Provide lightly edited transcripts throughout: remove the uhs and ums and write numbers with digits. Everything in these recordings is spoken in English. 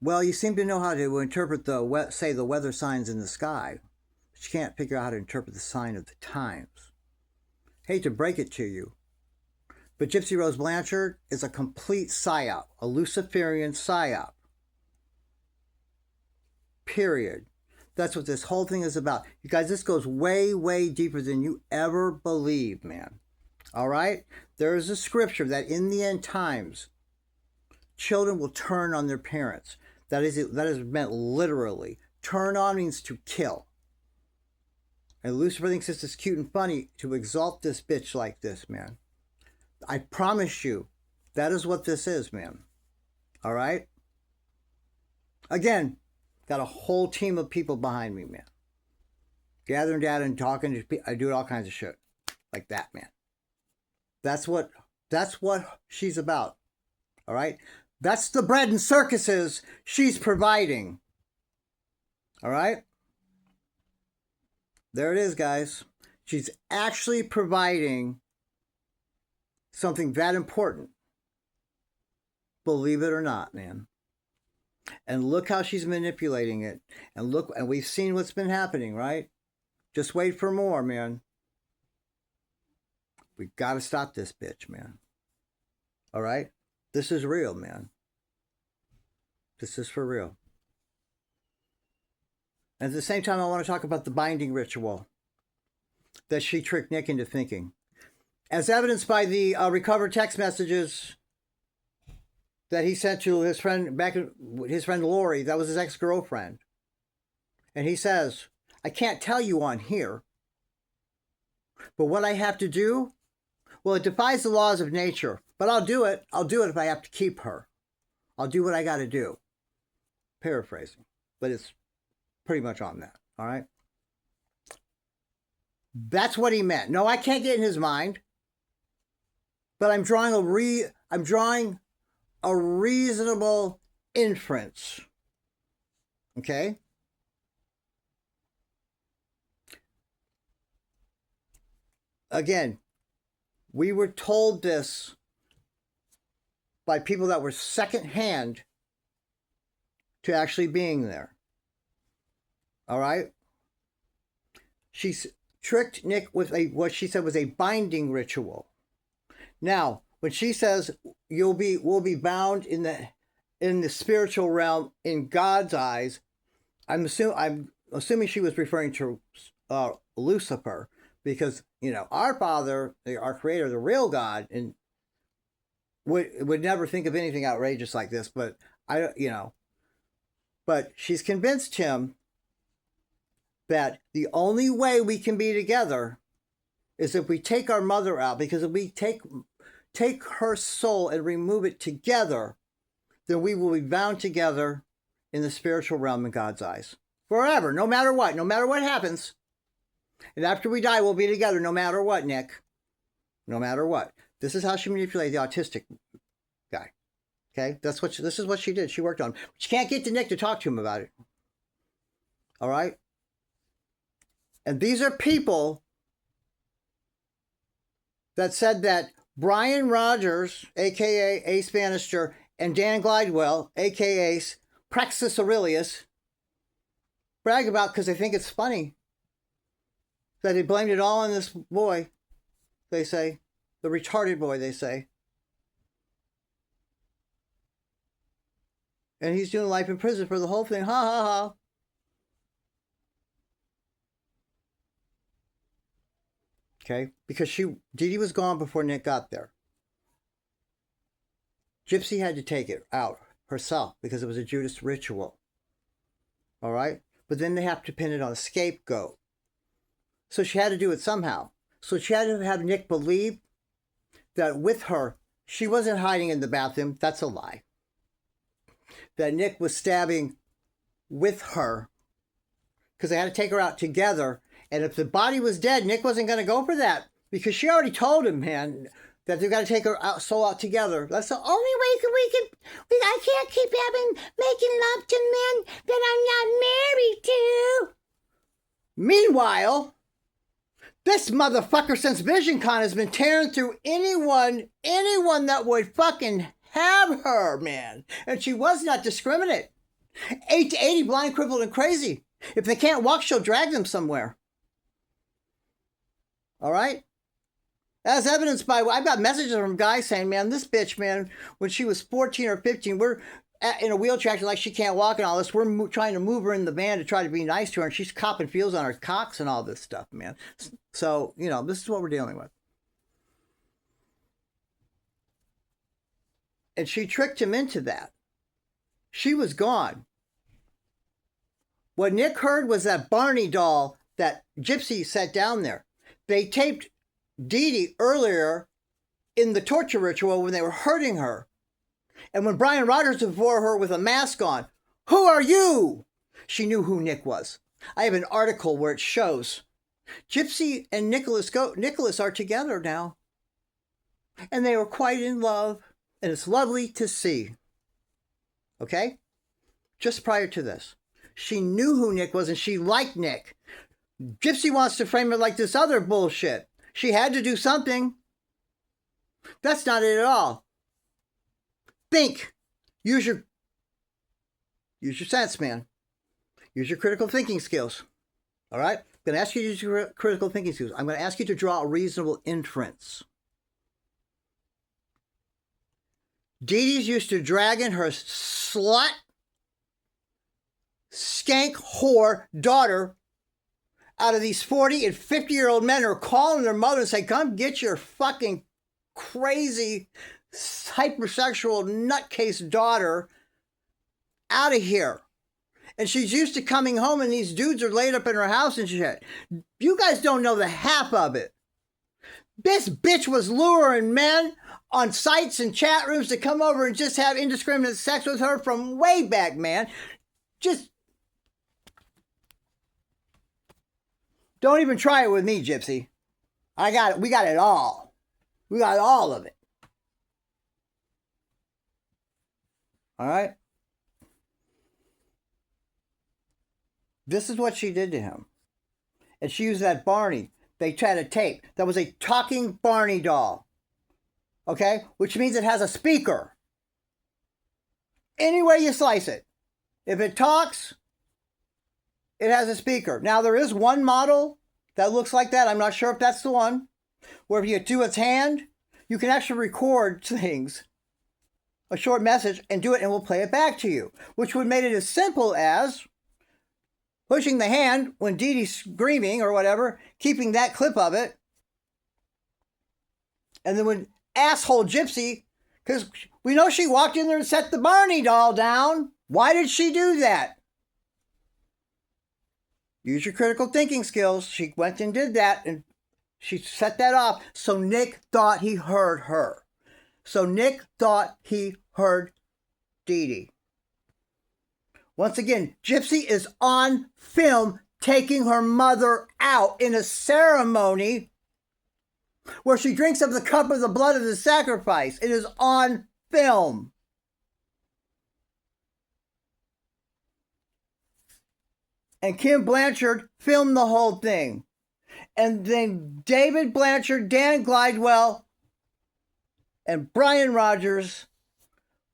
Well, you seem to know how to interpret the weather signs in the sky, but you can't figure out how to interpret the sign of the times. Hate to break it to you, but Gypsy Rose Blanchard is a complete psyop, a Luciferian psyop. Period. That's what this whole thing is about. You guys, this goes way, way deeper than you ever believe, man. All right? There is a scripture that in the end times, children will turn on their parents. That is meant literally. Turn on means to kill. And Lucifer thinks this is cute and funny to exalt this bitch like this, man. I promise you, that is what this is, man. All right? Again, got a whole team of people behind me, man. Gathering data and talking to people. I do all kinds of shit like that, man. That's what she's about. All right? That's the bread and circuses she's providing. All right? There it is, guys. She's actually providing something that important. Believe it or not, man. And look how she's manipulating it. And we've seen what's been happening, right? Just wait for more, man. We got to stop this bitch, man. All right? This is real, man. This is for real. And at the same time, I want to talk about the binding ritual that she tricked Nick into thinking. As evidenced by the recovered text messages that he sent to his friend, his friend Lori, that was his ex-girlfriend. And he says, I can't tell you on here, but what I have to do, well, it defies the laws of nature, but I'll do it. I'll do it if I have to keep her. I'll do what I got to do. Paraphrasing, but it's pretty much on that. All right. That's what he meant. No, I can't get in his mind, but I'm drawing a reasonable inference. Okay. Again, we were told this by people that were secondhand to actually being there. All right? She's tricked Nick with what she said was a binding ritual. Now, when she says we'll be bound in the spiritual realm in God's eyes, I'm assuming she was referring to Lucifer, because our Father, our Creator, the real God, and would never think of anything outrageous like this. But but she's convinced him that the only way we can be together is if we take our mother out, because if we take her soul and remove it together, then we will be bound together in the spiritual realm in God's eyes forever, no matter what happens. And after we die, we'll be together no matter what, Nick. No matter what. This is how she manipulated the autistic guy. Okay? This is what she did. She worked on him. She can't get to Nick to talk to him about it. All right? And these are people that said that Brian Rogers, a.k.a. Ace Bannister, and Dan Glidewell, a.k.a. Praxis Aurelius, brag about because they think it's funny that they blamed it all on this boy, they say. The retarded boy, they say. And he's doing life in prison for the whole thing. Ha ha ha. Okay? Because Didi was gone before Nick got there. Gypsy had to take it out herself because it was a Judas ritual. All right? But then they have to pin it on a scapegoat. So she had to do it somehow. So she had to have Nick believe that with her, she wasn't hiding in the bathroom. That's a lie. That Nick was stabbing with her because they had to take her out together. And if the body was dead, Nick wasn't going to go for that because she already told him, man, that they've got to take her soul out together. That's the only way I can't keep making love to men that I'm not married to. Meanwhile, this motherfucker since VisionCon has been tearing through anyone that would fucking have her, man. And she was not discriminate. 8 to 80, blind, crippled, and crazy. If they can't walk, she'll drag them somewhere. All right? As evidenced by, I've got messages from guys saying, man, this bitch, man, when she was 14 or 15, we're in a wheelchair acting like she can't walk and all this. We're trying to move her in the van to try to be nice to her, and she's copping feels on her cocks and all this stuff, man. So, this is what we're dealing with. And she tricked him into that. She was gone. What Nick heard was that Barney doll that Gypsy set down there. They taped Dee Dee earlier in the torture ritual when they were hurting her. And when Brian Rogers was before her with a mask on, who are you? She knew who Nick was. I have an article where it shows Gypsy and Nicholas are together now. And they were quite in love. And it's lovely to see. Okay? Just prior to this, she knew who Nick was and she liked Nick. Gypsy wants to frame it like this other bullshit. She had to do something. That's not it at all. Think. Use your sense, man. Use your critical thinking skills. All right? I'm going to ask you to use your critical thinking skills. I'm going to ask you to draw a reasonable inference. Dee Dee's used to dragging her slut, skank, whore daughter out of these 40 and 50-year-old men who are calling their mother and say, come get your fucking crazy, hypersexual nutcase daughter out of here. And she's used to coming home and these dudes are laid up in her house and shit. You guys don't know the half of it. This bitch was luring men on sites and chat rooms to come over and just have indiscriminate sex with her from way back, man. Just don't even try it with me, Gypsy. I got it. We got it all. We got all of it. All right? This is what she did to him. And she used that Barney. They tried a tape. That was a talking Barney doll. Okay? Which means it has a speaker. Any way you slice it. If it talks, it has a speaker. Now, there is one model that looks like that. I'm not sure if that's the one. Where if you do its hand, you can actually record things, a short message, and do it, and we'll play it back to you. Which would make it as simple as pushing the hand when Dee Dee's screaming or whatever, keeping that clip of it. And then when asshole Gypsy, because we know she walked in there and set the Barney doll down. Why did she do that? Use your critical thinking skills. She went and did that, and she set that off. So Nick thought he heard her. So Nick thought he heard Dee Dee. Once again, Gypsy is on film taking her mother out in a ceremony where she drinks of the cup of the blood of the sacrifice. It is on film. And Kim Blanchard filmed the whole thing. And then David Blanchard, Dan Glidewell, and Brian Rogers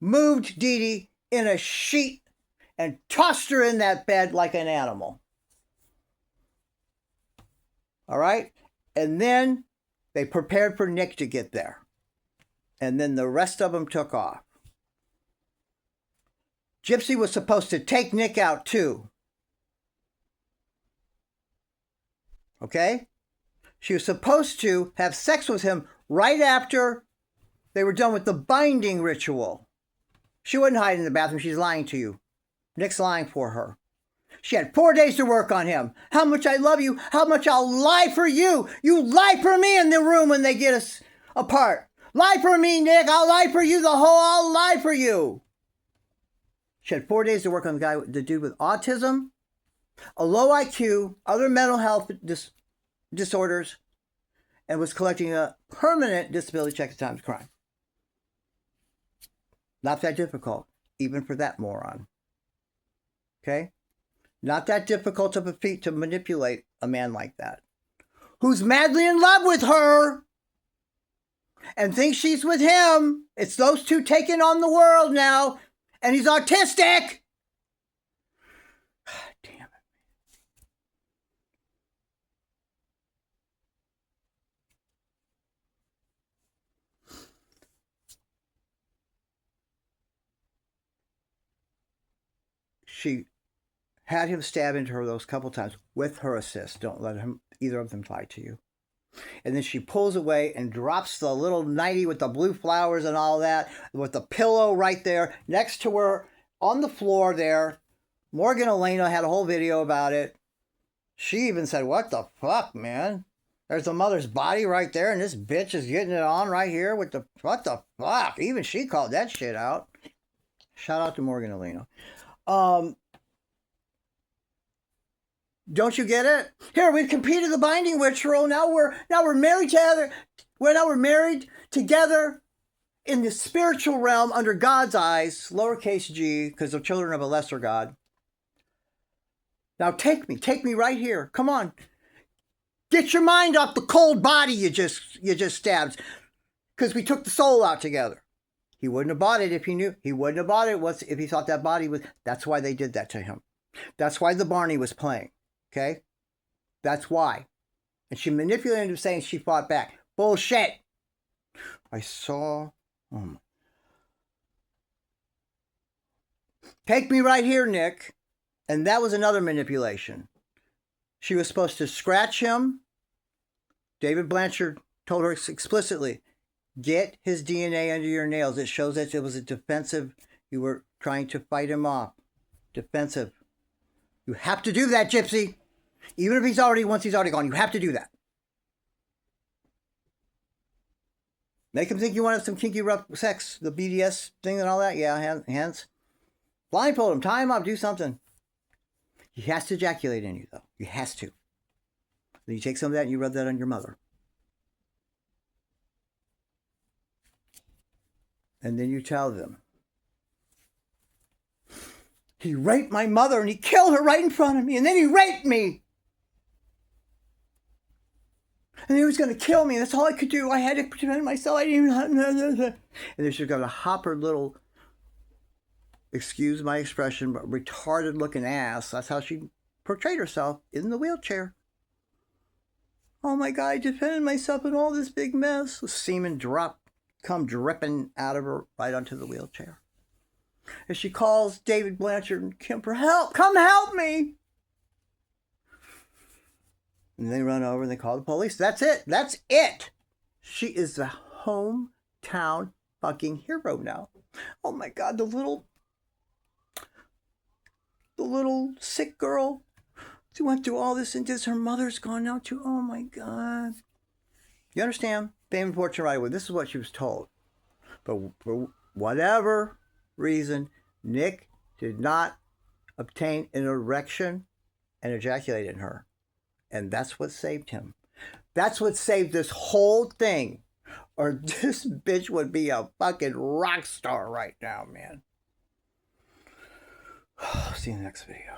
moved Dee Dee in a sheet and tossed her in that bed like an animal. All right? And then they prepared for Nick to get there. And then the rest of them took off. Gypsy was supposed to take Nick out too. Okay? She was supposed to have sex with him right after they were done with the binding ritual. She wouldn't hide in the bathroom. She's lying to you. Nick's lying for her. She had 4 days to work on him. How much I love you. How much I'll lie for you. You lie for me in the room when they get us apart. Lie for me, Nick. I'll lie for you. I'll lie for you. She had 4 days to work on the dude with autism, a low IQ, other mental health disorders, and was collecting a permanent disability check at the time of crime. Not that difficult, even for that moron. Okay? Not that difficult to manipulate a man like that, who's madly in love with her and thinks she's with him. It's those two taking on the world now, and he's autistic. she had him stab into her those couple times with her assist. Don't let either of them lie to you. And then she pulls away and drops the little nightie with the blue flowers and all that, with the pillow right there next to her on the floor there. Morgan Elena had a whole video about it. She even said, "What the fuck, man? There's the mother's body right there, and this bitch is getting it on right here with the, what the fuck?" Even she called that shit out. Shout out to Morgan Elena. Don't you get it? Here, we've completed the binding ritual. Now we're married together. We're married together in the spiritual realm under God's eyes, lowercase g, because they're children of a lesser God. Now take me right here. Come on. Get your mind off the cold body you just stabbed. Because we took the soul out together. He wouldn't have bought it if he knew. He wouldn't have bought it if he thought that body was. That's why they did that to him. That's why the Barney was playing. Okay? That's why. And she manipulated him saying she fought back. Bullshit. I saw. Take me right here, Nick. And that was another manipulation. She was supposed to scratch him. David Blanchard told her explicitly, get his DNA under your nails. It shows that it was a defensive. You were trying to fight him off. Defensive. You have to do that, Gypsy. Even if once he's already gone, you have to do that. Make him think you want some kinky rough sex, the BDS thing and all that. Yeah, hands. Blindfold him, tie him up, do something. He has to ejaculate in you, though. He has to. Then you take some of that and you rub that on your mother. And then you tell them, he raped my mother and he killed her right in front of me. And then he raped me. And he was going to kill me. That's all I could do. I had to prevent myself. I didn't even... And then she's going to hop her little, excuse my expression, but retarded looking ass. That's how she portrayed herself in the wheelchair. Oh my God, I defended myself in all this big mess. The semen come dripping out of her right onto the wheelchair. And she calls David Blanchard and Kim for help. Come help me. And they run over and they call the police. That's it. That's it. She is the hometown fucking hero now. Oh my God, the little sick girl. She went through all this and just her mother's gone now too. Oh my God. You understand? Fame and fortune right away. This is what she was told. But for whatever reason, Nick did not obtain an erection and ejaculate in her. And that's what saved him. That's what saved this whole thing. Or this bitch would be a fucking rock star right now, man. See you in the next video.